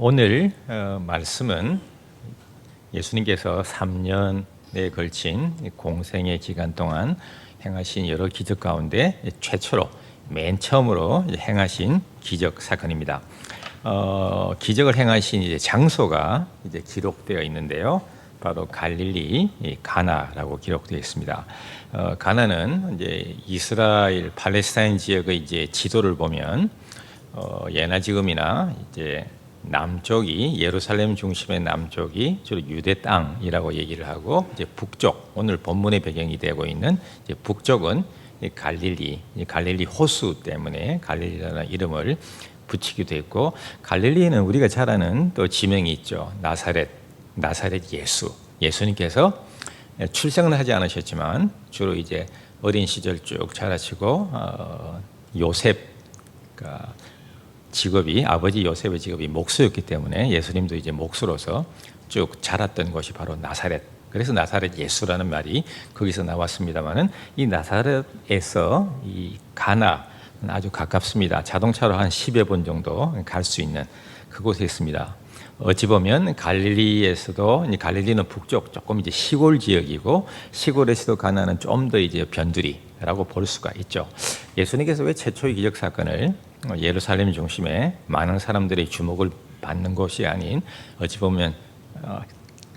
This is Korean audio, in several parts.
오늘 말씀은 예수님께서 3년에 걸친 공생의 기간 동안 행하신 여러 기적 가운데 최초로 맨 처음으로 행하신 기적 사건입니다. 기적을 행하신 이제 장소가 이제 기록되어 있는데요. 바로 갈릴리 가나라고 기록되어 있습니다. 가나는 이제 이스라엘 팔레스타인 지역의 이제 지도를 보면 예나 지금이나 이제 남쪽이 예루살렘 중심의 남쪽이 주로 유대 땅이라고 얘기를 하고 이제 북쪽 오늘 본문의 배경이 되고 있는 이제 북쪽은 갈릴리 호수 때문에 갈릴리라는 이름을 붙이기도 했고 갈릴리에는 우리가 잘 아는 또 지명이 있죠. 나사렛 예수님께서 출생은 하지 않으셨지만 주로 이제 어린 시절 쭉 자라시고 요셉 직업이 아버지 요셉의 직업이 목수였기 때문에 예수님도 이제 목수로서 쭉 자랐던 곳이 바로 나사렛. 그래서 나사렛 예수라는 말이 거기서 나왔습니다만은 이 나사렛에서 이 가나는 아주 가깝습니다. 자동차로 한 10여 분 정도 갈 수 있는 그곳에 있습니다. 어찌 보면 갈릴리에서도 갈릴리는 북쪽 조금 이제 시골 지역이고 시골에서도 가나는 좀 더 이제 변두리라고 볼 수가 있죠. 예수님께서 왜 최초의 기적 사건을 예루살렘 중심에 많은 사람들의 주목을 받는 곳이 아닌 어찌 보면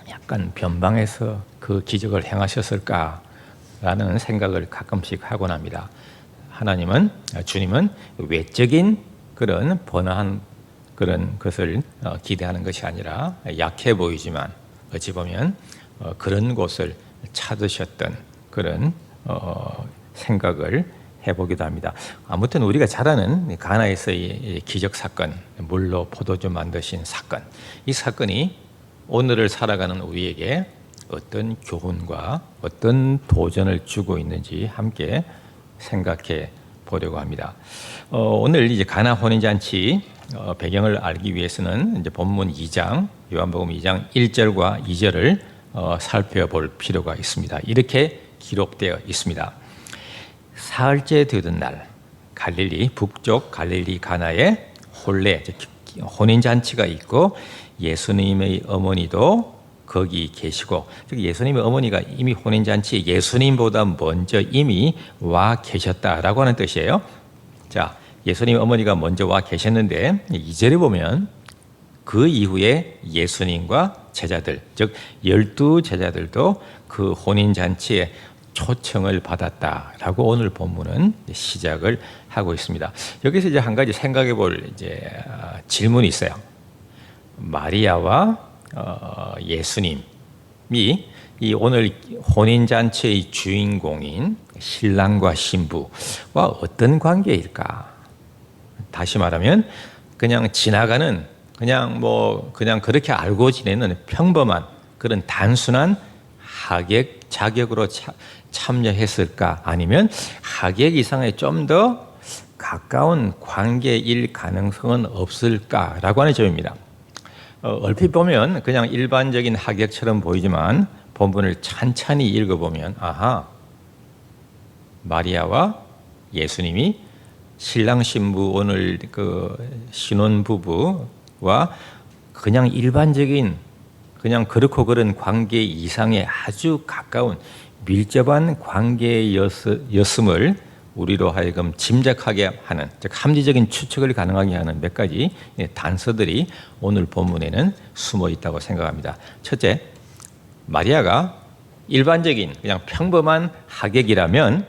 약간 변방에서 그 기적을 행하셨을까라는 생각을 가끔씩 하곤 합니다. 주님은 외적인 그런 번화한 그런 것을 기대하는 것이 아니라 약해 보이지만 어찌 보면 그런 곳을 찾으셨던 그런 생각을 해보기도 합니다. 아무튼 우리가 잘 아는 가나에서의 기적 사건, 물로 포도주 만드신 사건, 이 사건이 오늘을 살아가는 우리에게 어떤 교훈과 어떤 도전을 주고 있는지 함께 생각해 보려고 합니다. 오늘 이제 가나 혼인잔치 배경을 알기 위해서는 이제 본문 2장, 요한복음 2장 1절과 2절을 살펴볼 필요가 있습니다. 이렇게 기록되어 있습니다. 사흘째 되던 날 갈릴리 북쪽 갈릴리 가나에 혼례 혼인잔치가 있고 예수님의 어머니도 거기 계시고 즉 예수님의 어머니가 이미 혼인잔치에 예수님보다 먼저 이미 와 계셨다라고 하는 뜻이에요. 자, 예수님 어머니가 먼저 와 계셨는데 2절에 보면 그 이후에 예수님과 제자들 즉 12제자들도 그 혼인잔치에 초청을 받았다라고 오늘 본문은 시작을 하고 있습니다. 여기서 이제 한 가지 생각해 볼 이제 질문이 있어요. 마리아와 예수님이 이 오늘 혼인잔치의 주인공인 신랑과 신부와 어떤 관계일까? 다시 말하면 그냥 지나가는 그냥 그렇게 알고 지내는 평범한 그런 단순한 하객 자격으로 참여했을까? 아니면 하객 이상의 좀 더 가까운 관계일 가능성은 없을까라고 하는 점입니다. 얼핏 보면 그냥 일반적인 하객처럼 보이지만 본문을 찬찬히 읽어보면 아하, 마리아와 예수님이 신랑 신부 오늘 그 신혼부부와 그냥 일반적인 그냥 그렇고 그런 관계 이상의 아주 가까운 밀접한 관계였음을 우리로 하여금 짐작하게 하는 즉 합리적인 추측을 가능하게 하는 몇 가지 단서들이 오늘 본문에는 숨어 있다고 생각합니다. 첫째, 마리아가 일반적인 그냥 평범한 하객이라면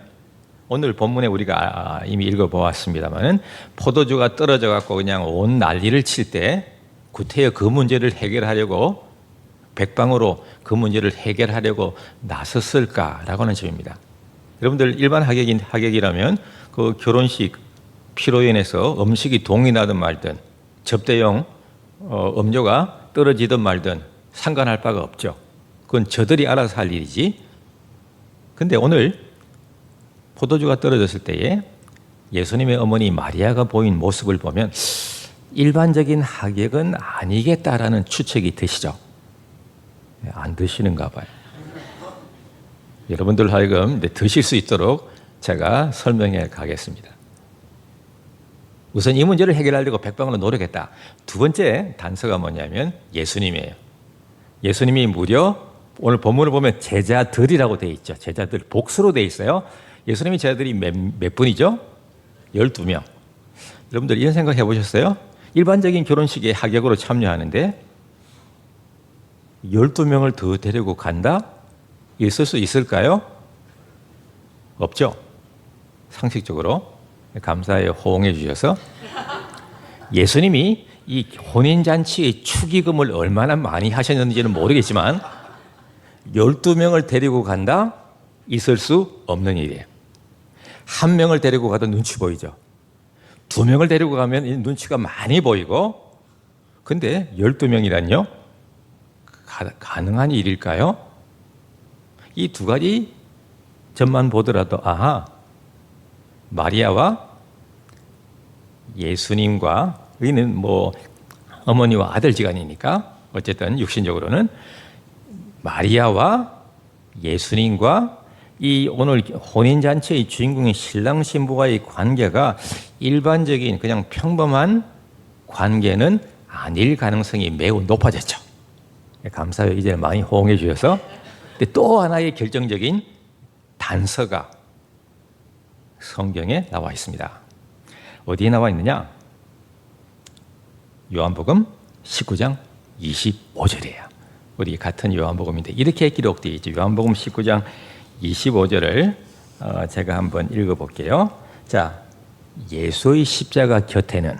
오늘 본문에 우리가 이미 읽어보았습니다만은 포도주가 떨어져 갖고 그냥 온 난리를 칠 때 구태여 그 문제를 해결하려고 백방으로 그 문제를 해결하려고 나섰을까라고 하는 점입니다. 여러분들 일반 하객이라면 그 결혼식 피로 인해서 음식이 동이 나든 말든 접대용 음료가 떨어지든 말든 상관할 바가 없죠. 그건 저들이 알아서 할 일이지. 근데 오늘 포도주가 떨어졌을 때에 예수님의 어머니 마리아가 보인 모습을 보면 일반적인 하객은 아니겠다라는 추측이 드시죠. 안 드시는가 봐요. 여러분들 하여금 드실 수 있도록 제가 설명해 가겠습니다. 우선 이 문제를 해결하려고 백방으로 노력했다. 두 번째 단서가 뭐냐면 예수님이에요. 예수님이 무려 오늘 본문을 보면 제자들이라고 되어 있죠. 제자들 복수로 되어 있어요. 예수님의 제자들이 몇 분이죠? 12명. 여러분들 이런 생각 해보셨어요? 일반적인 결혼식에 하객으로 참여하는데 12명을 더 데리고 간다? 있을 수 있을까요? 없죠. 상식적으로. 감사해요. 호응해 주셔서. 예수님이 이 혼인잔치의 축의금을 얼마나 많이 하셨는지는 모르겠지만 12명을 데리고 간다? 있을 수 없는 일이에요. 한 명을 데리고 가도 눈치 보이죠. 2명을 데리고 가면 이 눈치가 많이 보이고, 근데 12명이란요? 가능한 일일까요? 이 두 가지 점만 보더라도 아하, 마리아와 예수님과 여기는 뭐 어머니와 아들지간이니까 어쨌든 육신적으로는 마리아와 예수님과 이 오늘 혼인잔치의 주인공인 신랑 신부와의 관계가 일반적인 그냥 평범한 관계는 아닐 가능성이 매우 높아졌죠. 감사해요. 이제 많이 호응해 주셔서. 근데 또 하나의 결정적인 단서가 성경에 나와 있습니다. 어디에 나와 있느냐? 요한복음 19장 25절이에요. 우리 같은 요한복음인데 이렇게 기록되어 있죠. 요한복음 19장 25절을 제가 한번 읽어볼게요. 자, 예수의 십자가 곁에는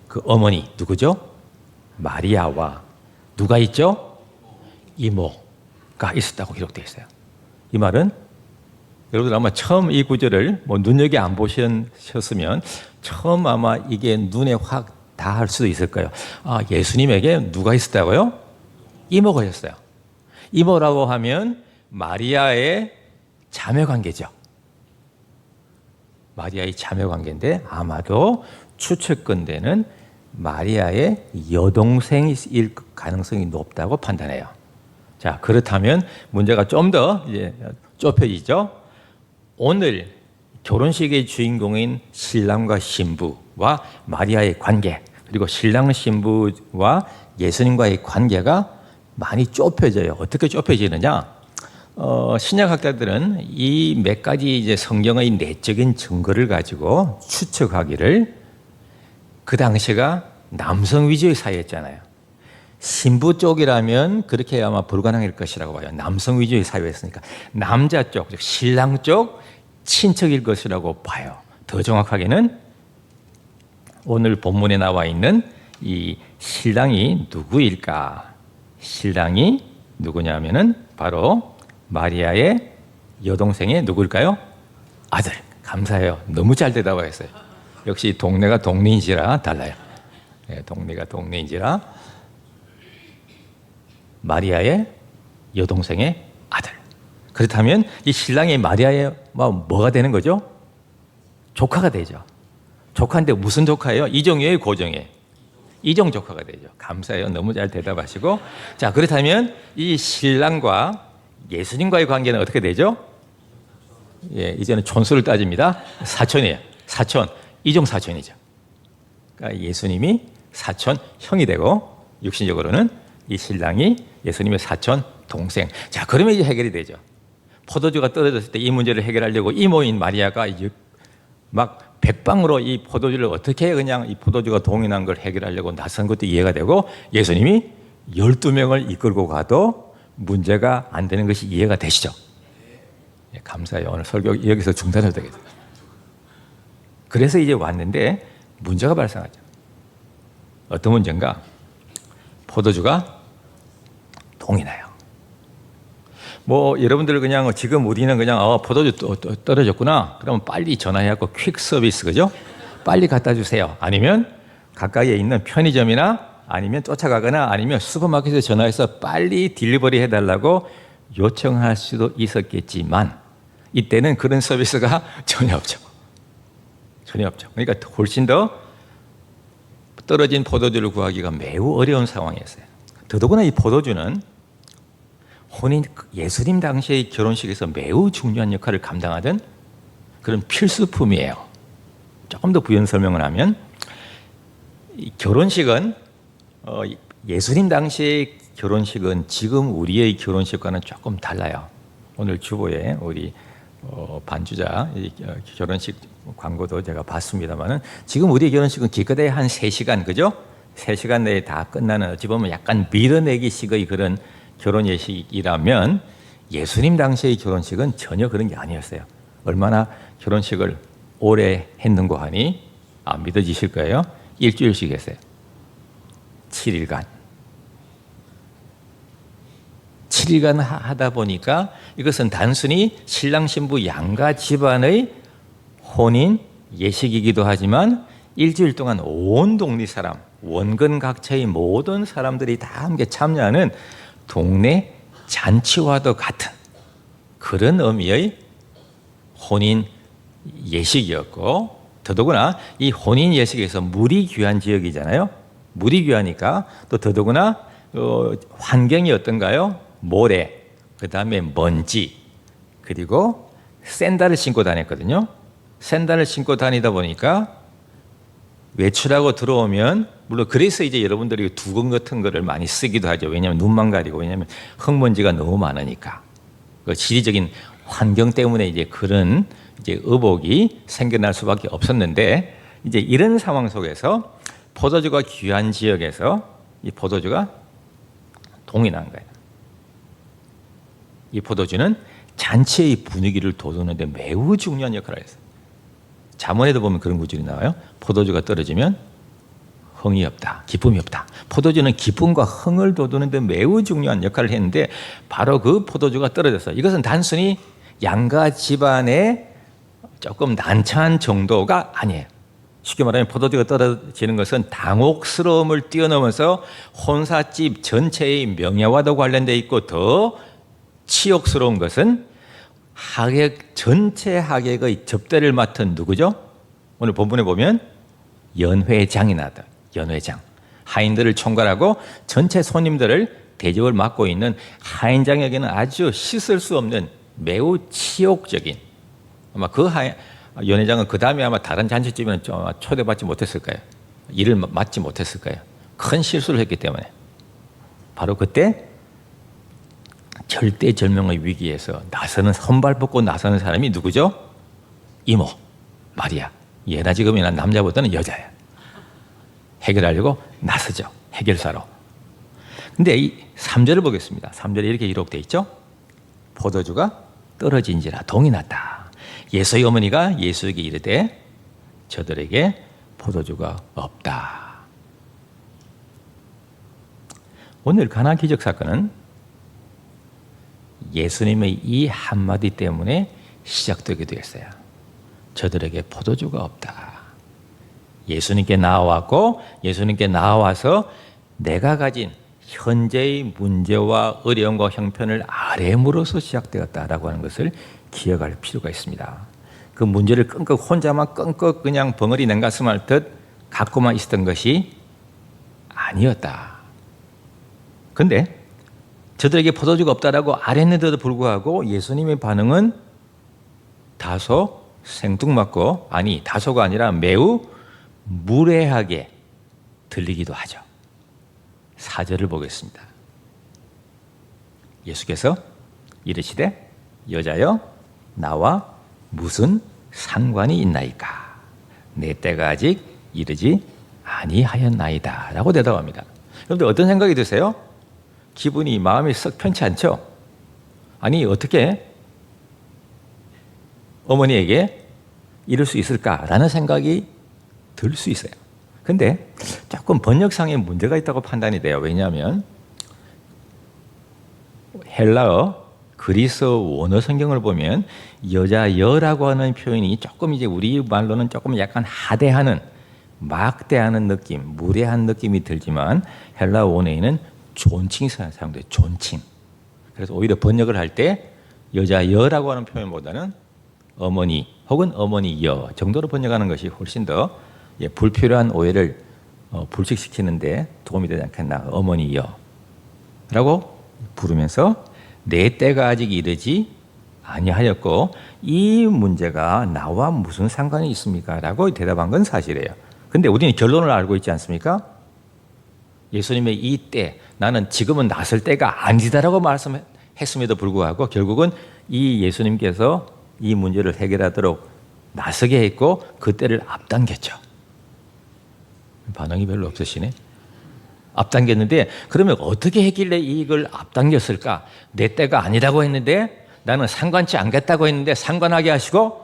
그 어머니 누구죠? 마리아와 누가 있죠? 이모가 있었다고 기록되어 있어요. 이 말은 여러분들 아마 처음 이 구절을 뭐 눈여겨 안 보셨으면 처음 아마 이게 눈에 확 닿을 수도 있을 거예요. 아, 예수님에게 누가 있었다고요? 이모가 있었어요. 이모라고 하면 마리아의 자매 관계죠. 마리아의 자매 관계인데 아마도 추측건대는 마리아의 여동생일 가능성이 높다고 판단해요. 자, 그렇다면 문제가 좀 더 좁혀지죠. 오늘 결혼식의 주인공인 신랑과 신부와 마리아의 관계, 그리고 신랑 신부와 예수님과의 관계가 많이 좁혀져요. 어떻게 좁혀지느냐? 신약학자들은 이 몇 가지 이제 성경의 내적인 증거를 가지고 추측하기를 그 당시가 남성 위주의 사회였잖아요. 신부 쪽이라면 그렇게 아마 불가능할 것이라고 봐요. 남성 위주의 사회였으니까 남자 쪽, 즉 신랑 쪽 친척일 것이라고 봐요. 더 정확하게는 오늘 본문에 나와 있는 이 신랑이 누구일까? 신랑이 누구냐면은 바로 마리아의 여동생의 누구일까요? 아들. 감사해요. 너무 잘 대답하셨어요. 역시 동네가 동네인지라 달라요. 네, 동네가 동네인지라 마리아의 여동생의 아들. 그렇다면 이 신랑이 마리아의 뭐가 되는 거죠? 조카가 되죠. 조카인데 무슨 조카예요? 이정이에요, 고정이에요? 이정 조카가 되죠. 감사해요. 너무 잘 대답하시고. 자, 그렇다면 이 신랑과 예수님과의 관계는 어떻게 되죠? 예, 이제는 촌수를 따집니다. 사촌이에요. 사촌. 이종 사촌이죠. 그러니까 예수님이 사촌 형이 되고 육신적으로는 이 신랑이 예수님의 사촌 동생. 자, 그러면 이제 해결이 되죠. 포도주가 떨어졌을 때 이 문제를 해결하려고 이모인 마리아가 막 백방으로 이 포도주를 어떻게 그냥 이 포도주가 동인한 걸 해결하려고 나선 것도 이해가 되고 예수님이 12명을 이끌고 가도 문제가 안 되는 것이 이해가 되시죠? 예, 감사해요. 오늘 설교 여기서 중단해도 되겠어요. 그래서 이제 왔는데 문제가 발생하죠. 어떤 문제인가? 포도주가 동이나요. 뭐 여러분들 그냥 지금 우리는 그냥 포도주 떨어졌구나. 그러면 빨리 전화해갖고 퀵 서비스, 그죠? 빨리 갖다 주세요. 아니면 가까이에 있는 편의점이나 아니면 쫓아가거나 아니면 슈퍼마켓에 전화해서 빨리 딜리버리 해달라고 요청할 수도 있었겠지만 이때는 그런 서비스가 전혀 없죠. 전혀 없죠. 그러니까 훨씬 더 떨어진 포도주를 구하기가 매우 어려운 상황이었어요. 더더구나 이 포도주는 예수님 당시의 결혼식에서 매우 중요한 역할을 감당하던 그런 필수품이에요. 조금 더 부연 설명을 하면 이 결혼식은 예수님 당시의 결혼식은 지금 우리의 결혼식과는 조금 달라요. 오늘 주보에 우리 반주자 결혼식 광고도 제가 봤습니다만은 지금 우리의 결혼식은 기껏해 한 3시간 그죠? 3시간 내에 다 끝나는 어찌 보면 약간 밀어내기식의 그런 결혼 예식이라면 예수님 당시의 결혼식은 전혀 그런 게 아니었어요. 얼마나 결혼식을 오래 했는고 하니 안 믿어지실 거예요. 일주일씩 했어요. 7일간. 7일간 하다 보니까 이것은 단순히 신랑 신부 양가 집안의 혼인 예식이기도 하지만 일주일 동안 온 동네 사람, 원근 각처의 모든 사람들이 다 함께 참여하는 동네 잔치와도 같은 그런 의미의 혼인 예식이었고, 더더구나 이 혼인 예식에서 물이 귀한 지역이잖아요. 물이 귀하니까 또 더더구나 환경이 어떤가요? 모래, 그 다음에 먼지, 그리고 샌들을 신고 다녔거든요. 샌들을 신고 다니다 보니까 외출하고 들어오면, 물론 그래서 이제 여러분들이 두건 같은 거를 많이 쓰기도 하죠. 왜냐하면 눈만 가리고, 왜냐하면 흙먼지가 너무 많으니까. 그 지리적인 환경 때문에 이제 그런 이제 의복이 생겨날 수밖에 없었는데, 이제 이런 상황 속에서 포도주가 귀한 지역에서 이 포도주가 동이 난 거예요. 이 포도주는 잔치의 분위기를 돋우는데 매우 중요한 역할을 했어요. 잠언에도 보면 그런 구절이 나와요. 포도주가 떨어지면 흥이 없다, 기쁨이 없다. 포도주는 기쁨과 흥을 돋우는데 매우 중요한 역할을 했는데 바로 그 포도주가 떨어졌어요. 이것은 단순히 양가 집안의 조금 난처한 정도가 아니에요. 쉽게 말하면 포도주가 떨어지는 것은 당혹스러움을 뛰어넘어서 혼사집 전체의 명예와도 관련되어 있고, 더 치욕스러운 것은 전체 하객의 접대를 맡은 누구죠? 오늘 본문에 보면 연회장이 나왔다. 연회장. 하인들을 총괄하고 전체 손님들을 대접을 맡고 있는 하인장에게는 아주 씻을 수 없는 매우 치욕적인, 아마 그 연회장은 그 다음에 아마 다른 잔치집에는 초대받지 못했을 거예요. 일을 맡지 못했을 거예요. 큰 실수를 했기 때문에. 바로 그때 절대절명의 위기에서 손발 뻗고 나서는 사람이 누구죠? 이모, 마리아. 예나 지금이나 남자보다는 여자야. 해결하려고 나서죠. 해결사로. 근데 이 3절을 보겠습니다. 3절에 이렇게 기록되어 있죠. 포도주가 떨어진지라 동이 났다. 예수의 어머니가 예수에게 이르되 저들에게 포도주가 없다. 오늘 가나 기적 사건은 예수님의 이 한마디 때문에 시작되게 되었어요. 저들에게 포도주가 없다. 예수님께 나와왔고, 예수님께 나와서 내가 가진 현재의 문제와 어려움과 형편을 아뢰므로써 시작되었다라고 하는 것을 기억할 필요가 있습니다. 그 문제를 끙끙 혼자만 끙끙 그냥 벙어리 냉가슴 할 듯 갖고만 있었던 것이 아니었다. 근데 저들에게 포도주가 없다라고 아뢰는데도 불구하고 예수님의 반응은 다소 생뚱맞고, 아니 다소가 아니라 매우 무례하게 들리기도 하죠. 4절을 보겠습니다. 예수께서 이르시되 여자여 나와 무슨 상관이 있나이까? 내 때가 아직 이르지 아니하였나이다 라고 대답합니다. 여러분들 어떤 생각이 드세요? 기분이, 마음이 썩 편치 않죠? 아니 어떻게 어머니에게 이럴 수 있을까라는 생각이 들 수 있어요. 근데 조금 번역상에 문제가 있다고 판단이 돼요. 왜냐하면 헬라어, 그리스 원어 성경을 보면 여자여라고 하는 표현이 조금 이제 우리 말로는 조금 약간 하대하는, 막대하는 느낌, 무례한 느낌이 들지만 헬라어 원어에는 존칭이 사용돼요. 존칭. 그래서 오히려 번역을 할 때 여자여라고 하는 표현보다는 어머니 혹은 어머니여 정도로 번역하는 것이 훨씬 더 불필요한 오해를 불식시키는데 도움이 되지 않겠나. 어머니여 라고 부르면서 내 때가 아직 이르지 아니하였고 이 문제가 나와 무슨 상관이 있습니까? 라고 대답한 건 사실이에요. 근데 우리는 결론을 알고 있지 않습니까? 예수님의 이 때, 나는 지금은 나설 때가 아니다라고 말씀했음에도 불구하고 결국은 이 예수님께서 이 문제를 해결하도록 나서게 했고 그 때를 앞당겼죠. 반응이 별로 없으시네. 앞당겼는데 그러면 어떻게 했길래 이걸 앞당겼을까? 내 때가 아니라고 했는데 나는 상관치 않겠다고 했는데 상관하게 하시고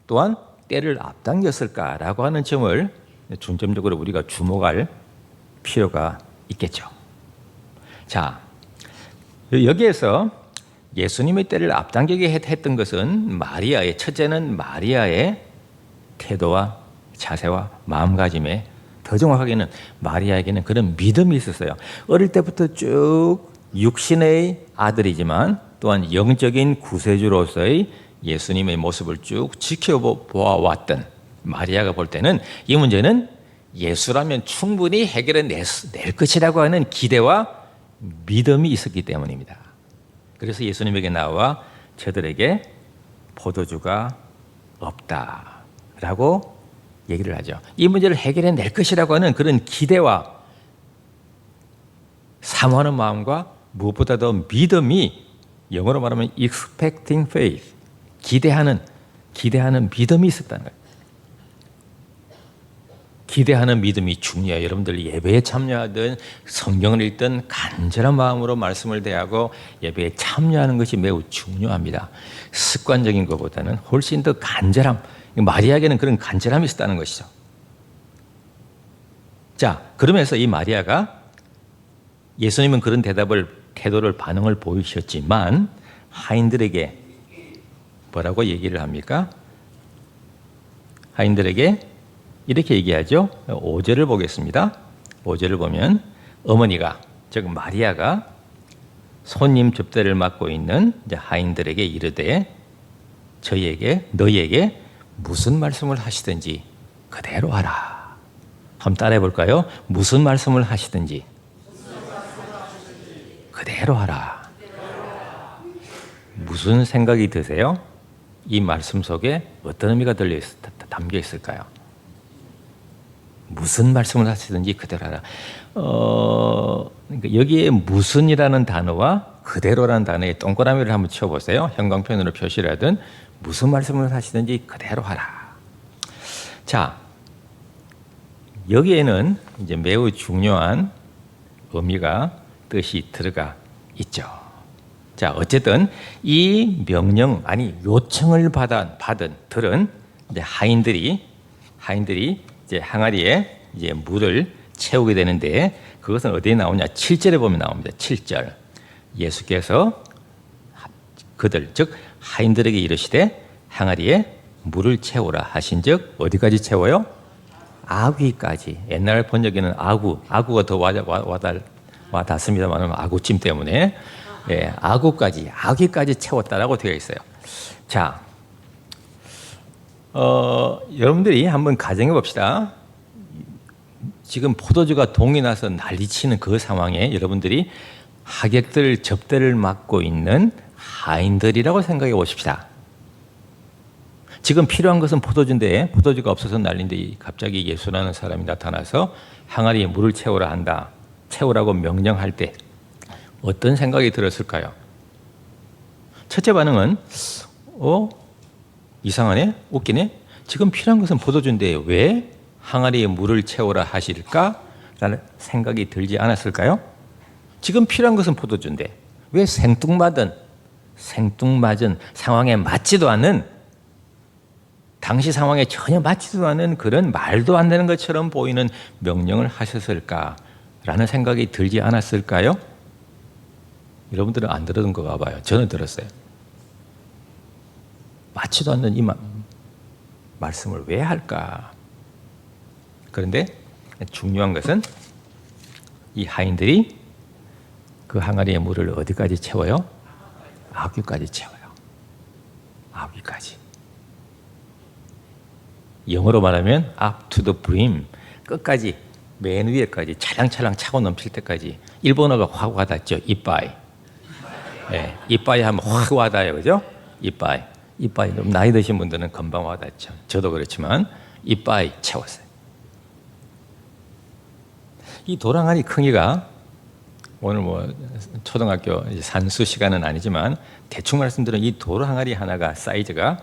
또한 때를 앞당겼을까라고 하는 점을 중점적으로 우리가 주목할 필요가 있겠죠. 자, 여기에서 예수님의 때를 앞당기게 했던 것은 마리아의, 첫째는 마리아의 태도와 자세와 마음가짐에, 더 정확하게는 마리아에게는 그런 믿음이 있었어요. 어릴 때부터 쭉 육신의 아들이지만 또한 영적인 구세주로서의 예수님의 모습을 쭉 지켜보아왔던 마리아가 볼 때는 이 문제는 예수라면 충분히 해결해 낼 것이라고 하는 기대와 믿음이 있었기 때문입니다. 그래서 예수님에게 나와 저들에게 포도주가 없다라고 얘기를 하죠. 이 문제를 해결해 낼 것이라고 하는 그런 기대와 사모하는 마음과 무엇보다도 믿음이, 영어로 말하면 expecting faith, 기대하는 믿음이 있었다는 거예요. 기대하는 믿음이 중요해요. 여러분들 예배에 참여하든 성경을 읽든 간절한 마음으로 말씀을 대하고 예배에 참여하는 것이 매우 중요합니다. 습관적인 것보다는 훨씬 더 간절함, 마리아에게는 그런 간절함이 있었다는 것이죠. 자, 그러면서 이 마리아가, 예수님은 그런 태도를 반응을 보이셨지만 하인들에게 뭐라고 얘기를 합니까? 하인들에게 이렇게 얘기하죠. 5절을 보겠습니다. 5절을 보면 어머니가, 즉 마리아가 손님 접대를 맡고 있는 하인들에게 이르되 너희에게 무슨 말씀을 하시든지 그대로 하라. 한번 따라해 볼까요? 무슨 말씀을 하시든지 그대로 하라. 무슨 생각이 드세요? 이 말씀 속에 어떤 의미가 담겨 있을까요? 무슨 말씀을 하시든지 그대로 하라. 그러니까 여기에 무슨이라는 단어와 그대로라는 단어에 동그라미를 한번 쳐보세요. 형광펜으로 표시를 하든 무슨 말씀을 하시든지 그대로 하라. 자, 여기에는 이제 매우 중요한 뜻이 들어가 있죠. 자, 어쨌든 이 명령, 요청을 들은 이제 하인들이 이제 항아리에 이제 물을 채우게 되는데 그것은 어디에 나오냐? 7절에 보면 나옵니다. 7절. 예수께서 그들, 즉 하인들에게 이르시되 항아리에 물을 채우라 하신즉 어디까지 채워요? 아귀까지. 옛날 번역에는 아구가 더 와닿습니다만 아구찜 때문에 아귀까지 채웠다라고 되어 있어요. 자, 여러분들이 한번 가정해 봅시다. 지금 포도주가 동이 나서 난리치는 그 상황에 여러분들이 하객들 접대를 맡고 있는 하인들이라고 생각해 보십시다. 지금 필요한 것은 포도주인데 포도주가 없어서 난리인데 갑자기 예수라는 사람이 나타나서 항아리에 물을 채우라고 명령할 때 어떤 생각이 들었을까요? 첫째 반응은 이상하네? 웃기네? 지금 필요한 것은 포도주인데 왜 항아리에 물을 채우라 하실까? 라는 생각이 들지 않았을까요? 지금 필요한 것은 포도주인데 왜 생뚱맞은 상황에 맞지도 않는, 당시 상황에 전혀 맞지도 않은 그런 말도 안 되는 것처럼 보이는 명령을 하셨을까라는 생각이 들지 않았을까요? 여러분들은 안 들었던 거 봐요. 저는 들었어요. 맞지도 않는 이 말씀을 왜 할까? 그런데 중요한 것은 이 하인들이 그 항아리의 물을 어디까지 채워요? 아귀까지 채워요. 아귀까지. 영어로 말하면 up to the brim, 끝까지, 맨 위에까지 찰랑찰랑 차고 넘칠 때까지. 일본어가 확 와닿죠. 이빠이. 네, 이빠이 하면 확 와닿아요. 그죠? 이빠이. 이빠이. 나이 드신 분들은 금방 와닿죠. 저도 그렇지만 이빠이 채웠어요. 이 도랑아리 크기가 오늘 뭐 초등학교 산수 시간은 아니지만 대충 말씀드리면 이 도랑아리 하나가 사이즈가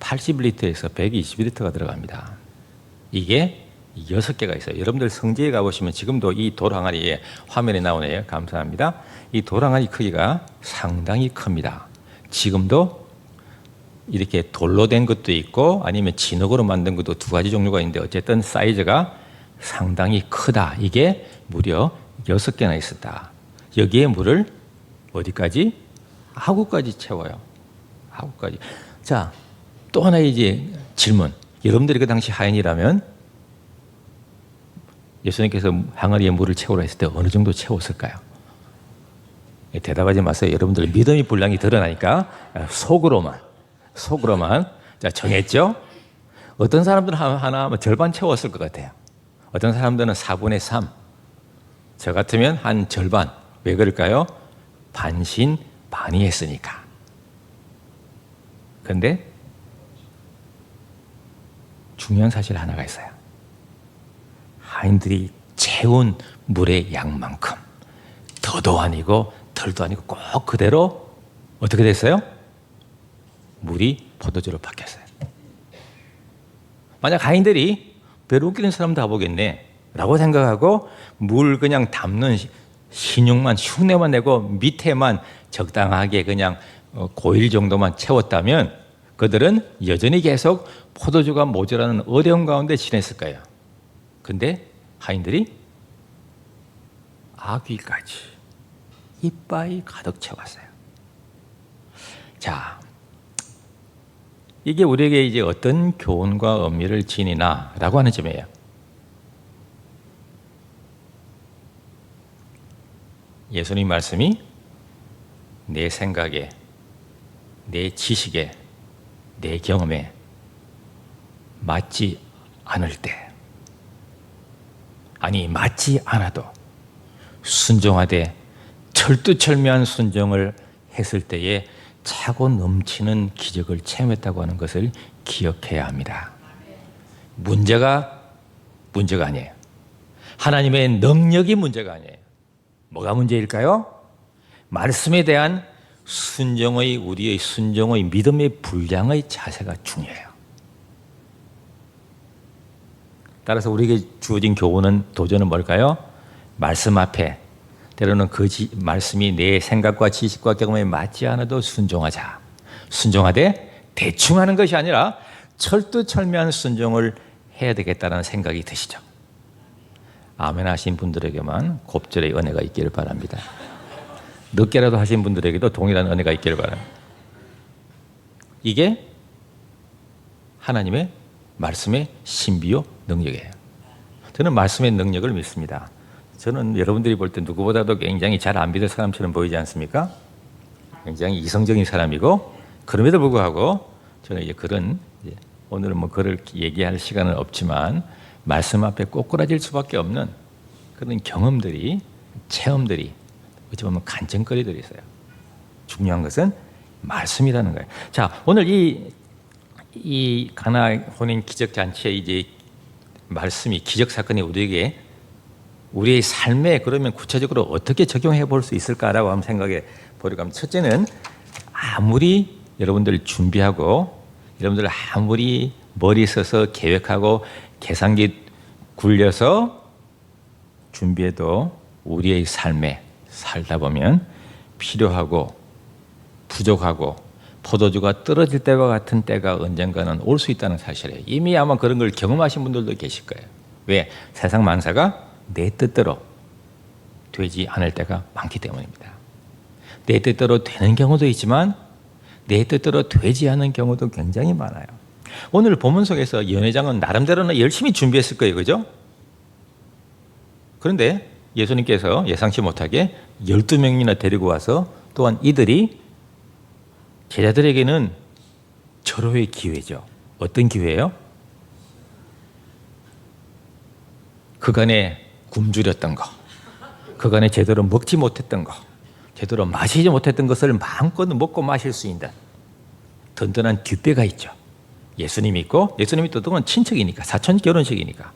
80리터에서 120리터가 들어갑니다. 이게 6개가 있어요. 여러분들 성지에 가보시면 지금도 이 도랑아리에 화면에 나오네요. 감사합니다. 이 도랑아리 크기가 상당히 큽니다. 지금도 이렇게 돌로 된 것도 있고 아니면 진흙으로 만든 것도 두 가지 종류가 있는데 어쨌든 사이즈가 상당히 크다. 이게 무려 6개나 있었다. 여기에 물을 어디까지? 하구까지 채워요. 하구까지. 자, 또 하나의 이제 질문. 여러분들이 그 당시 하인이라면 예수님께서 항아리에 물을 채우라 했을 때 어느 정도 채웠을까요? 대답하지 마세요. 여러분들 믿음의 분량이 드러나니까 속으로만 자, 정했죠? 어떤 사람들은 하나 절반 채웠을 것 같아요. 어떤 사람들은 4분의 3. 저 같으면 한 절반. 왜 그럴까요? 반신반의했으니까. 그런데 중요한 사실 하나가 있어요. 하인들이 채운 물의 양만큼 더도 아니고 덜도 아니고 꼭 그대로 어떻게 됐어요? 물이 포도주로 바뀌었어요. 만약 하인들이 별로 웃기는 사람 다 보겠네 라고 생각하고 물 그냥 담는 신용만 흉내만 내고 밑에만 적당하게 그냥 고일 정도만 채웠다면 그들은 여전히 계속 포도주가 모자라는 어려운 가운데 지냈을 거예요. 근데 하인들이 아귀까지 이빠이 가득 채웠어요. 자, 이게 우리에게 이제 어떤 교훈과 의미를 지니나라고 하는 점이에요. 예수님 말씀이 내 생각에, 내 지식에, 내 경험에 맞지 않을 때, 아니 맞지 않아도 순종하되 철두철미한 순종을 했을 때에 차고 넘치는 기적을 체험했다고 하는 것을 기억해야 합니다. 문제가 아니에요. 하나님의 능력이 문제가 아니에요. 뭐가 문제일까요? 말씀에 대한 우리의 순종의 믿음의 분량의 자세가 중요해요. 따라서 우리에게 주어진 교훈은 도전은 뭘까요? 말씀 앞에 때로는 그 말씀이 내 생각과 지식과 경험에 맞지 않아도 순종하자. 순종하되 대충 하는 것이 아니라 철두철미한 순종을 해야 되겠다는 생각이 드시죠. 아멘 하신 분들에게만 곱절의 은혜가 있기를 바랍니다. 늦게라도 하신 분들에게도 동일한 은혜가 있기를 바랍니다. 이게 하나님의 말씀의 신비요 능력이에요. 저는 말씀의 능력을 믿습니다. 저는 여러분들이 볼 때 누구보다도 굉장히 잘 안 믿을 사람처럼 보이지 않습니까? 굉장히 이성적인 사람이고 그럼에도 불구하고 저는 이제 오늘은 뭐 글을 얘기할 시간은 없지만 말씀 앞에 꼬꾸라질 수밖에 없는 그런 경험들이, 체험들이 어찌 보면 간증거리들이 있어요. 중요한 것은 말씀이라는 거예요. 자, 오늘 이 가나 혼인 기적 잔치에 이제 말씀이 기적 사건이 우리의 삶에 그러면 구체적으로 어떻게 적용해 볼 수 있을까라고 한번 생각해 보려고 합니다. 첫째는 아무리 여러분들 준비하고 여러분들 아무리 머리 써서 계획하고 계산기 굴려서 준비해도 우리의 삶에 살다 보면 필요하고 부족하고 포도주가 떨어질 때와 같은 때가 언젠가는 올 수 있다는 사실이에요. 이미 아마 그런 걸 경험하신 분들도 계실 거예요. 왜? 세상 만사가 내 뜻대로 되지 않을 때가 많기 때문입니다. 내 뜻대로 되는 경우도 있지만 내 뜻대로 되지 않은 경우도 굉장히 많아요. 오늘 본문 속에서 연회장은 나름대로는 열심히 준비했을 거예요. 그죠? 그런데 예수님께서 예상치 못하게 12명이나 데리고 와서 또한 이들이 제자들에게는 절호의 기회죠. 어떤 기회예요? 그간에 굶주렸던 거, 그간에 제대로 먹지 못했던 거, 제대로 마시지 못했던 것을 마음껏 먹고 마실 수 있는 든든한 뒷배가 있죠. 예수님이 있고, 예수님이 또 그건 친척이니까, 사촌 결혼식이니까.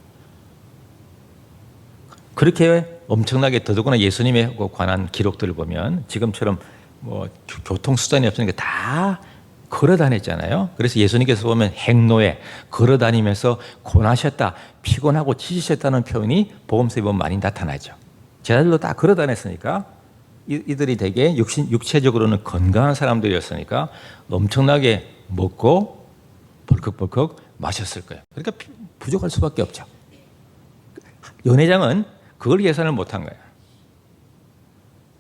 그렇게 엄청나게 더더구나 예수님에 관한 기록들을 보면 지금처럼 뭐 교통수단이 없으니까 다 걸어 다녔잖아요. 그래서 예수님께서 보면 행로에 걸어 다니면서 고나셨다, 피곤하고 지치셨다는 표현이 복음서에 보면 많이 나타나죠. 제자들도 다 걸어 다녔으니까 이들이 되게 육체적으로는 건강한 사람들이었으니까 엄청나게 먹고 벌컥벌컥 마셨을 거예요. 그러니까 부족할 수밖에 없죠. 연회장은 그걸 예산을 못한 거예요.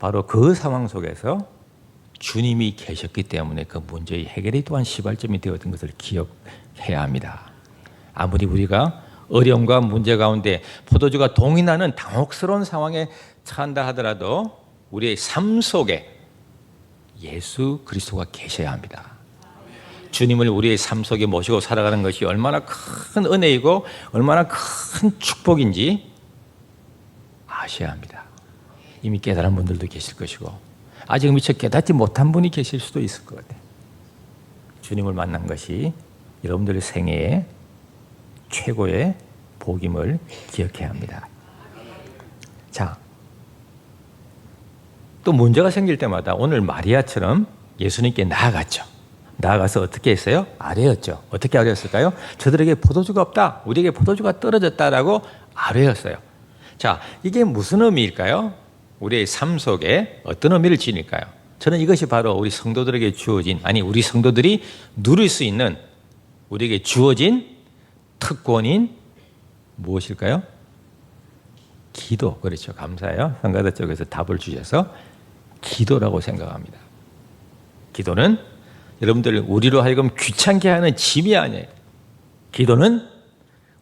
바로 그 상황 속에서 주님이 계셨기 때문에 그 문제의 해결이 또한 시발점이 되었던 것을 기억해야 합니다. 아무리 우리가 어려움과 문제 가운데 포도주가 동이 나는 당혹스러운 상황에 처한다 하더라도 우리의 삶 속에 예수 그리스도가 계셔야 합니다. 주님을 우리의 삶 속에 모시고 살아가는 것이 얼마나 큰 은혜이고 얼마나 큰 축복인지 아셔야 합니다. 이미 깨달은 분들도 계실 것이고 아직 미처 깨닫지 못한 분이 계실 수도 있을 것 같아요. 주님을 만난 것이 여러분들의 생애의 최고의 복임을 기억해야 합니다. 자, 또 문제가 생길 때마다 오늘 마리아처럼 예수님께 나아갔죠. 나아가서 어떻게 했어요? 아뢰었죠. 어떻게 아뢰었을까요? 저들에게 포도주가 없다. 우리에게 포도주가 떨어졌다라고 아뢰었어요. 자, 이게 무슨 의미일까요? 우리의 삶 속에 어떤 의미를 지닐까요? 저는 이것이 바로 우리 성도들에게 주어진, 아니 우리 성도들이 누릴 수 있는 우리에게 주어진 특권인 무엇일까요? 기도. 그렇죠. 감사해요. 성가대 쪽에서 답을 주셔서 기도라고 생각합니다. 기도는 여러분들 우리로 하여금 귀찮게 하는 짐이 아니에요. 기도는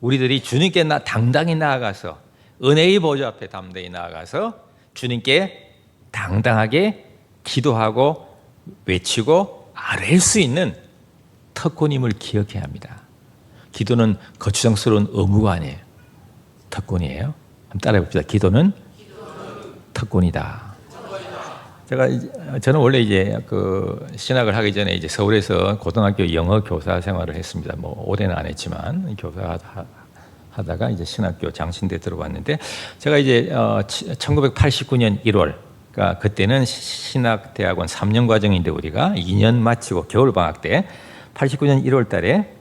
우리들이 주님께 당당히 나아가서 은혜의 보좌 앞에 담대히 나아가서 주님께 당당하게 기도하고 외치고 아뢰일 수 있는 특권임을 기억해야 합니다. 기도는 거추장스러운 의무가 아니에요. 특권이에요. 한번 따라해 봅시다. 기도는 특권이다. 저는 원래 이제 그 신학을 하기 전에 이제 서울에서 고등학교 영어 교사 생활을 했습니다. 뭐 오래는 안 했지만 교사 하다가 이제 신학교 장신대 들어왔는데 제가 이제 1989년 1월, 그러니까 그때는 신학대학원 3년 과정인데 우리가 2년 마치고 겨울 방학 때 89년 1월 달에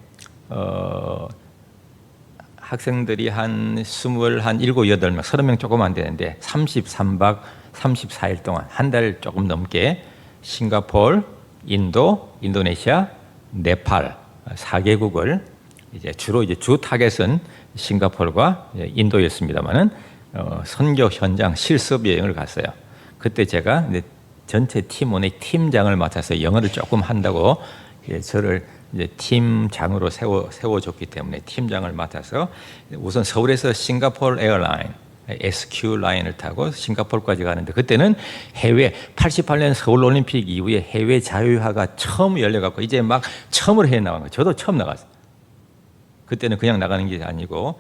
학생들이 한 27, 8명, 30명 조금 안 되는데 33박 34일 동안 한 달 조금 넘게 싱가포르, 인도, 인도네시아, 네팔 4개국을 이제 주로 이제 주 타겟은 싱가포르와 인도였습니다만은 선교 현장 실습 여행을 갔어요. 그때 제가 이제 전체 팀원의 팀장을 맡아서 영어를 조금 한다고 저를 이제 팀장으로 세워줬기 때문에 팀장을 맡아서 우선 서울에서 싱가포르 에어라인 SQ 라인을 타고 싱가포르까지 가는데 그때는 해외 88년 서울올림픽 이후에 해외 자유화가 처음 열려갖고 이제 막 처음으로 해외 나간 거예요. 저도 처음 나갔어요. 그때는 그냥 나가는 게 아니고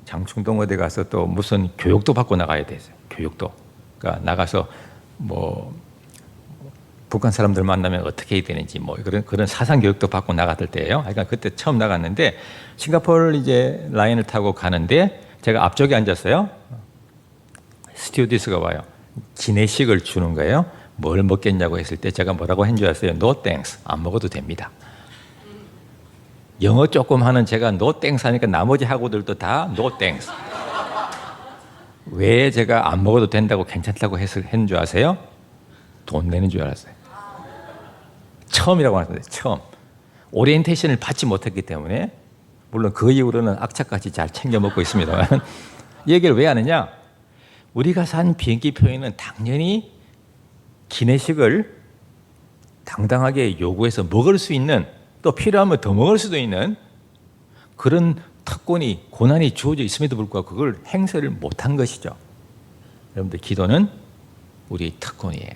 장충동 어디 가서 또 무슨 교육도 받고 나가야 됐어요. 교육도. 그러니까 나가서 뭐 북한 사람들 만나면 어떻게 해야 되는지 뭐 그런 사상 교육도 받고 나갔을 때예요. 그러니까 그때 처음 나갔는데 싱가포르 이제 라인을 타고 가는데 제가 앞쪽에 앉았어요. 스튜어디스가 와요. 기내식을 주는 거예요. 뭘 먹겠냐고 했을 때 제가 뭐라고 한 줄 아세요? No thanks. 안 먹어도 됩니다. 영어 조금 하는 제가 no thanks 하니까 나머지 학우들도 다 no thanks. 왜 제가 안 먹어도 된다고 괜찮다고 했는 줄 아세요? 돈 내는 줄 알았어요. 처음이라고 하는데 처음. 오리엔테이션을 받지 못했기 때문에 물론 그 이후로는 악착같이 잘 챙겨 먹고 있습니다만 이 얘기를 왜 하느냐? 우리가 산 비행기 표에는 당연히 기내식을 당당하게 요구해서 먹을 수 있는 또 필요하면 더 먹을 수도 있는 그런 특권이 고난이 주어져 있음에도 불구하고 그걸 행사를 못한 것이죠. 여러분들 기도는 우리의 특권이에요.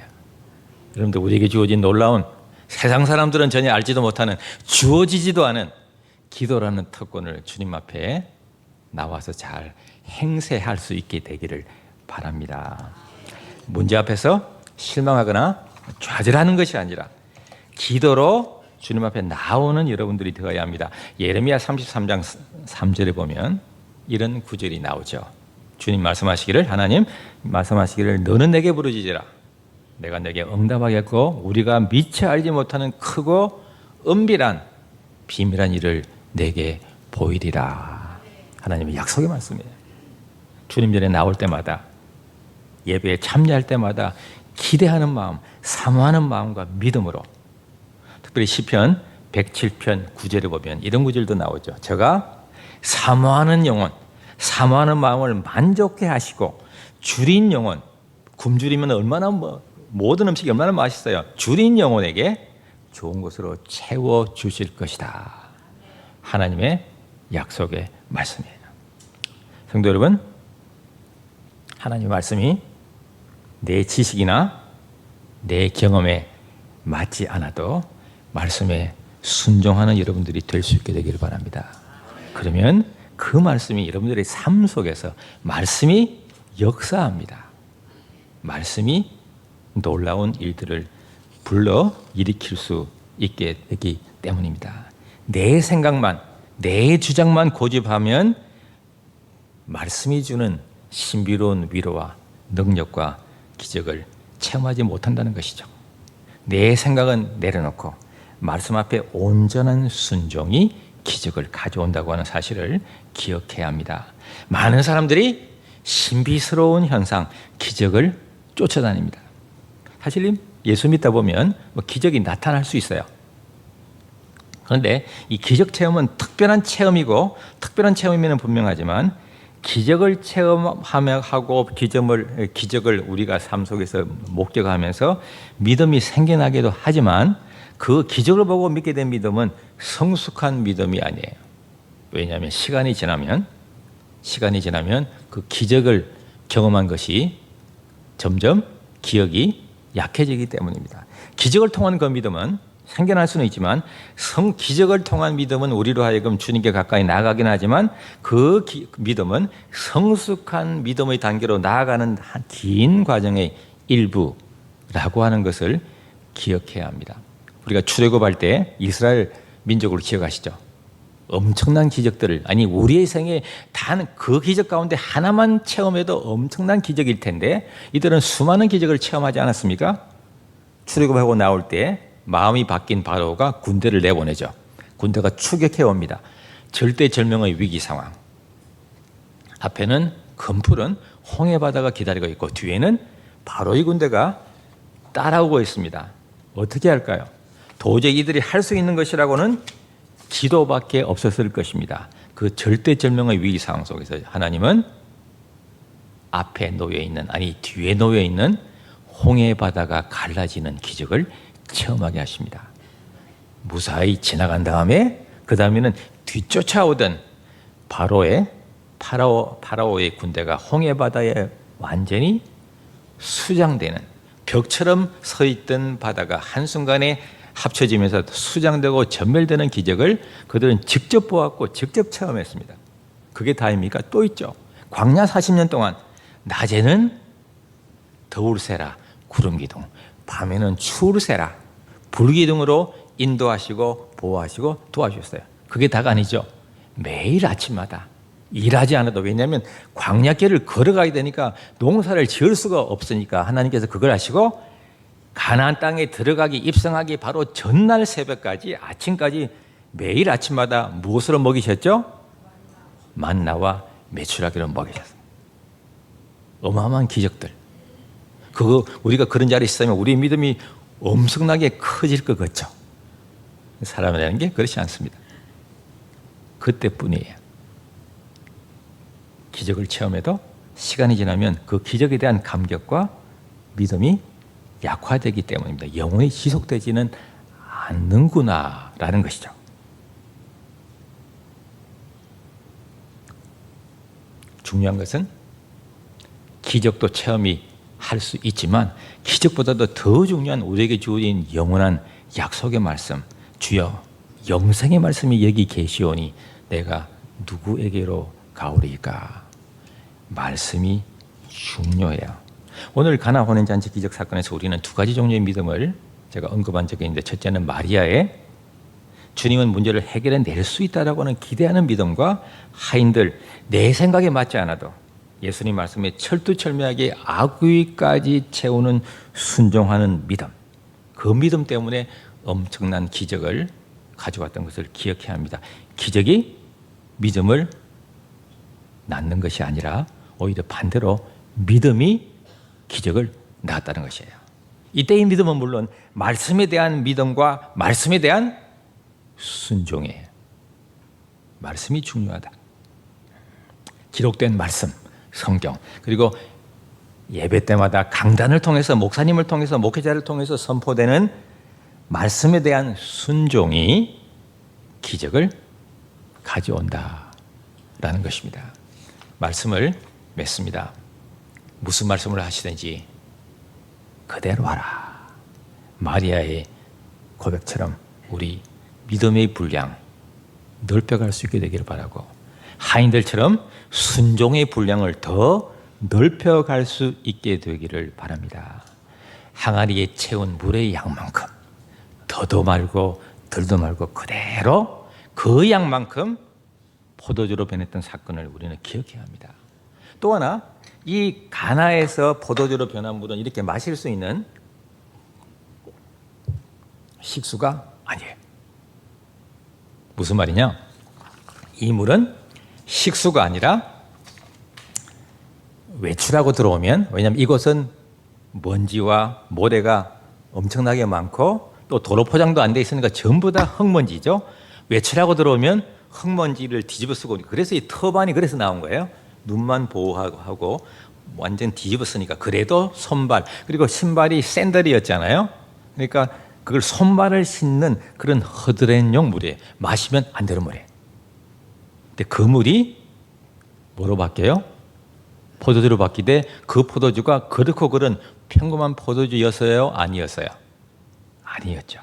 여러분들 우리에게 주어진 놀라운 세상 사람들은 전혀 알지도 못하는 주어지지도 않은 기도라는 특권을 주님 앞에 나와서 잘 행세할 수 있게 되기를 바랍니다. 문제 앞에서 실망하거나 좌절하는 것이 아니라 기도로 주님 앞에 나오는 여러분들이 되어야 합니다. 예레미야 33장 3절에 보면 이런 구절이 나오죠. 주님 말씀하시기를, 하나님 말씀하시기를, 너는 내게 부르짖으라. 내가 내게 응답하겠고 우리가 미처 알지 못하는 크고 은밀한 비밀한 일을 내게 보이리라. 하나님의 약속의 말씀이에요. 주님 전에 나올 때마다, 예배에 참여할 때마다 기대하는 마음, 사모하는 마음과 믿음으로, 특별히 시편 107편 9절에 보면 이런 구절도 나오죠. 저가 사모하는 영혼, 사모하는 마음을 만족해 하시고 줄인 영혼, 굶주리면 얼마나 모든 음식이 얼마나 맛있어요. 줄인 영혼에게 좋은 것으로 채워 주실 것이다. 하나님의 약속의 말씀이에요. 성도 여러분, 하나님의 말씀이 내 지식이나 내 경험에 맞지 않아도 말씀에 순종하는 여러분들이 될 수 있게 되기를 바랍니다. 그러면 그 말씀이 여러분들의 삶 속에서 말씀이 역사합니다. 말씀이 놀라운 일들을 불러 일으킬 수 있게 되기 때문입니다. 내 생각만, 내 주장만 고집하면 말씀이 주는 신비로운 위로와 능력과 기적을 체험하지 못한다는 것이죠. 내 생각은 내려놓고 말씀 앞에 온전한 순종이 기적을 가져온다고 하는 사실을 기억해야 합니다. 많은 사람들이 신비스러운 현상, 기적을 쫓아다닙니다. 사실 예수 믿다 보면 기적이 나타날 수 있어요. 그런데 이 기적 체험은 특별한 체험이고, 특별한 체험이면 분명하지만 기적을 체험하고 기적을 우리가 삶 속에서 목격하면서 믿음이 생겨나기도 하지만 그 기적을 보고 믿게 된 믿음은 성숙한 믿음이 아니에요. 왜냐하면 시간이 지나면 그 기적을 경험한 것이 점점 기억이 약해지기 때문입니다. 기적을 통한 그 믿음은 생겨날 수는 있지만 기적을 통한 믿음은 우리로 하여금 주님께 가까이 나아가긴 하지만 그 믿음은 성숙한 믿음의 단계로 나아가는 긴 과정의 일부라고 하는 것을 기억해야 합니다. 우리가 출애굽할 때 이스라엘 민족을 기억하시죠? 엄청난 기적들을, 아니 우리의 생에 단 그 기적 가운데 하나만 체험해도 엄청난 기적일 텐데 이들은 수많은 기적을 체험하지 않았습니까? 출애굽하고 나올 때 마음이 바뀐 바로가 군대를 내보내죠. 군대가 추격해 옵니다. 절대절명의 위기 상황. 앞에는 검푸른 홍해 바다가 기다리고 있고 뒤에는 바로의 군대가 따라오고 있습니다. 어떻게 할까요? 도저히 이들이 할 수 있는 것이라고는 기도밖에 없었을 것입니다. 그 절대절명의 위기 상황 속에서 하나님은 앞에 놓여 있는, 아니 뒤에 놓여 있는 홍해 바다가 갈라지는 기적을 체험하게 하십니다. 무사히 지나간 다음에 그 다음에는 뒤쫓아오던 파라오의 군대가 홍해 바다에 완전히 수장되는, 벽처럼 서 있던 바다가 한순간에 합쳐지면서 수장되고 전멸되는 기적을 그들은 직접 보았고 직접 체험했습니다. 그게 다입니까? 또 있죠. 광야 40년 동안 낮에는 더울세라 구름기둥, 밤에는 추울세라 불기둥으로 인도하시고 보호하시고 도와주셨어요. 그게 다가 아니죠. 매일 아침마다 일하지 않아도, 왜냐하면 광야길을 걸어가야 되니까 농사를 지을 수가 없으니까 하나님께서 그걸 하시고 가나안 땅에 들어가기, 입성하기 바로 전날 새벽까지, 아침까지 매일 아침마다 무엇으로 먹이셨죠? 만나와 메추라기로 먹이셨어요. 어마어마한 기적들. 그거 우리가 그런 자리에 있으면 우리의 믿음이 엄청나게 커질 것 같죠. 사람이라는 게 그렇지 않습니다. 그때뿐이에요. 기적을 체험해도 시간이 지나면 그 기적에 대한 감격과 믿음이 약화되기 때문입니다. 영원히 지속되지는 않는구나라는 것이죠. 중요한 것은 기적도 체험이 할 수 있지만 기적보다도 더 중요한 우리에게 주어진 영원한 약속의 말씀, 주여 영생의 말씀이 여기 계시오니 내가 누구에게로 가오리까? 말씀이 중요해요. 오늘 가나 혼인잔치 기적 사건에서 우리는 두 가지 종류의 믿음을 제가 언급한 적이 있는데, 첫째는 마리아의 주님은 문제를 해결해 낼 수 있다라고 하는 기대하는 믿음과, 하인들 내 생각에 맞지 않아도 예수님 말씀에 철두철미하게 악의까지 채우는 순종하는 믿음, 그 믿음 때문에 엄청난 기적을 가져왔던 것을 기억해야 합니다. 기적이 믿음을 낳는 것이 아니라 오히려 반대로 믿음이 기적을 낳았다는 것이에요. 이때의 믿음은 물론 말씀에 대한 믿음과 말씀에 대한 순종이에요. 말씀이 중요하다. 기록된 말씀, 성경, 그리고 예배 때마다 강단을 통해서, 목사님을 통해서, 목회자를 통해서 선포되는 말씀에 대한 순종이 기적을 가져온다라는 것입니다. 말씀을 맺습니다. 무슨 말씀을 하시든지 그대로 하라. 마리아의 고백처럼 우리 믿음의 분량 넓혀갈 수 있게 되기를 바라고, 하인들처럼 순종의 분량을 더 넓혀갈 수 있게 되기를 바랍니다. 항아리에 채운 물의 양만큼 더도 말고 덜도 말고 그대로 그 양만큼 포도주로 변했던 사건을 우리는 기억해야 합니다. 또 하나, 이 가나에서 포도주로 변한 물은 이렇게 마실 수 있는 식수가 아니에요. 무슨 말이냐? 이 물은 식수가 아니라 외출하고 들어오면, 왜냐하면 이곳은 먼지와 모래가 엄청나게 많고 또 도로 포장도 안 돼 있으니까 전부 다 흙먼지죠. 외출하고 들어오면 흙먼지를 뒤집어 쓰고, 그래서 이 터반이 그래서 나온 거예요. 눈만 보호하고 완전 뒤집어 쓰니까. 그래도 손발, 그리고 신발이 샌들이었잖아요. 그러니까 그걸 손발을 씻는 그런 허드렛용 물이에요. 마시면 안 되는 물이에요. 근데 그 물이 뭐로 바뀌어요? 포도주로 바뀌되, 그 포도주가 그렇고 그런 평범한 포도주였어요? 아니었어요? 아니었죠.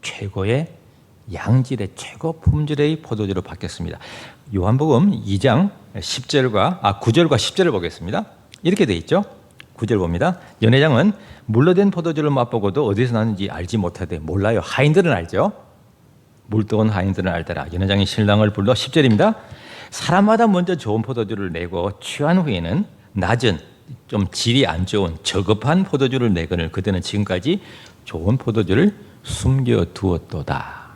최고의 양질의 최고 품질의 포도주로 바뀌었습니다. 요한복음 2장 9절과 10절을 보겠습니다. 이렇게 돼 있죠. 9절 봅니다. 연회장은 물로 된 포도주를 맛보고도 어디서 나는지 알지 못하되, 몰라요. 하인들은 알죠. 물떠온 하인들은 알더라. 연회장이 신랑을 불러, 10절입니다. 사람마다 먼저 좋은 포도주를 내고 취한 후에는 낮은, 좀 질이 안 좋은 저급한 포도주를 내거늘 그때는 지금까지 좋은 포도주를 숨겨두었도다.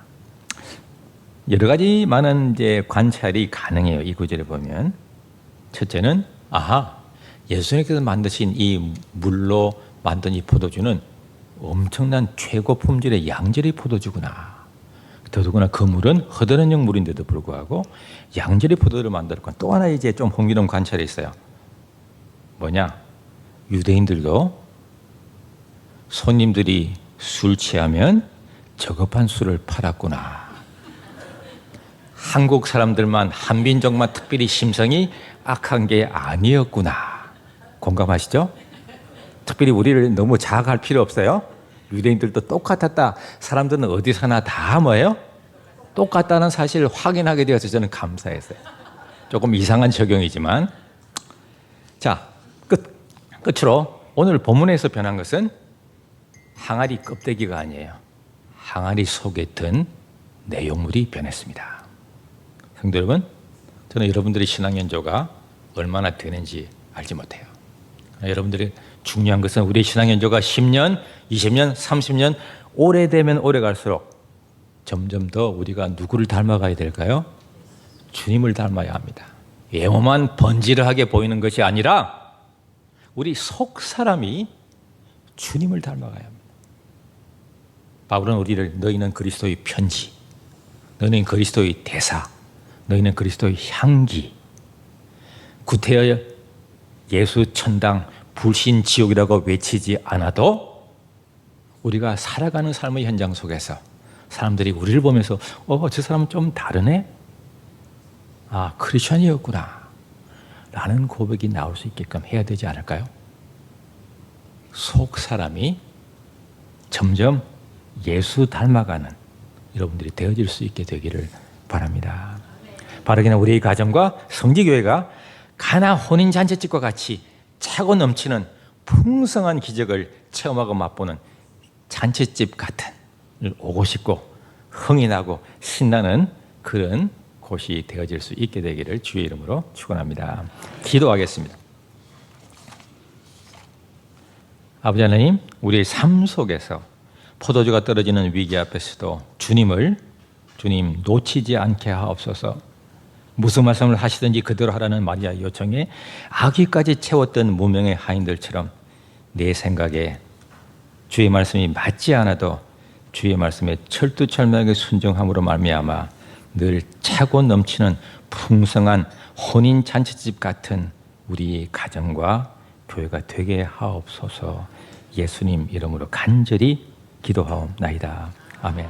여러 가지 많은 이제 관찰이 가능해요. 이 구절에 보면, 첫째는, 예수님께서 만드신 이 물로 만든 이 포도주는 엄청난 최고 품질의 양질의 포도주구나. 더더구나 그 물은 허드렛용 물인데도 불구하고 양질의 포도주를 만들었고, 또 하나 이제 좀 흥미로운 관찰이 있어요. 뭐냐? 유대인들도 손님들이 술 취하면 저급한 술을 팔았구나. 한국 사람들만, 한민족만 특별히 심성이 악한 게 아니었구나. 공감하시죠? 특별히 우리를 너무 자학할 필요 없어요. 유대인들도 똑같았다. 사람들은 어디 사나 다 뭐예요? 똑같다는 사실을 확인하게 되어서 저는 감사했어요. 조금 이상한 적용이지만. 자, 끝으로 오늘 본문에서 변한 것은 항아리 껍데기가 아니에요. 항아리 속에 든 내용물이 변했습니다. 성도 여러분, 저는 여러분들의 신앙 연조가 얼마나 되는지 알지 못해요. 여러분들이 중요한 것은 우리의 신앙 연조가 10년, 20년, 30년 오래되면 오래갈수록 점점 더 우리가 누구를 닮아가야 될까요? 주님을 닮아야 합니다. 외모만 번지르하게 보이는 것이 아니라 우리 속 사람이 주님을 닮아가야 합니다. 바울은 우리를 너희는 그리스도의 편지, 너희는 그리스도의 대사, 너희는 그리스도의 향기, 구태여 예수 천당 불신 지옥이라고 외치지 않아도 우리가 살아가는 삶의 현장 속에서 사람들이 우리를 보면서 저 사람은 좀 다르네? 크리스천이었구나 라는 고백이 나올 수 있게끔 해야 되지 않을까요? 속 사람이 점점 예수 닮아가는 여러분들이 되어질 수 있게 되기를 바랍니다. 바르게는 우리의 가정과 성지교회가 가나 혼인잔치집과 같이 차고 넘치는 풍성한 기적을 체험하고 맛보는 잔치집 같은 오고 싶고 흥이 나고 신나는 그런 곳이 되어질 수 있게 되기를 주의 이름으로 축원합니다. 기도하겠습니다. 아버지 하나님, 우리의 삶 속에서 포도주가 떨어지는 위기 앞에서도 주님 놓치지 않게 하옵소서. 무슨 말씀을 하시든지 그대로 하라는 마리아 요청에 아귀까지 채웠던 무명의 하인들처럼 내 생각에 주의 말씀이 맞지 않아도 주의 말씀에 철두철미하게 순종함으로 말미암아 늘 차고 넘치는 풍성한 혼인 잔치집 같은 우리 가정과 교회가 되게 하옵소서. 예수님 이름으로 간절히 기도하옵나이다. 아멘.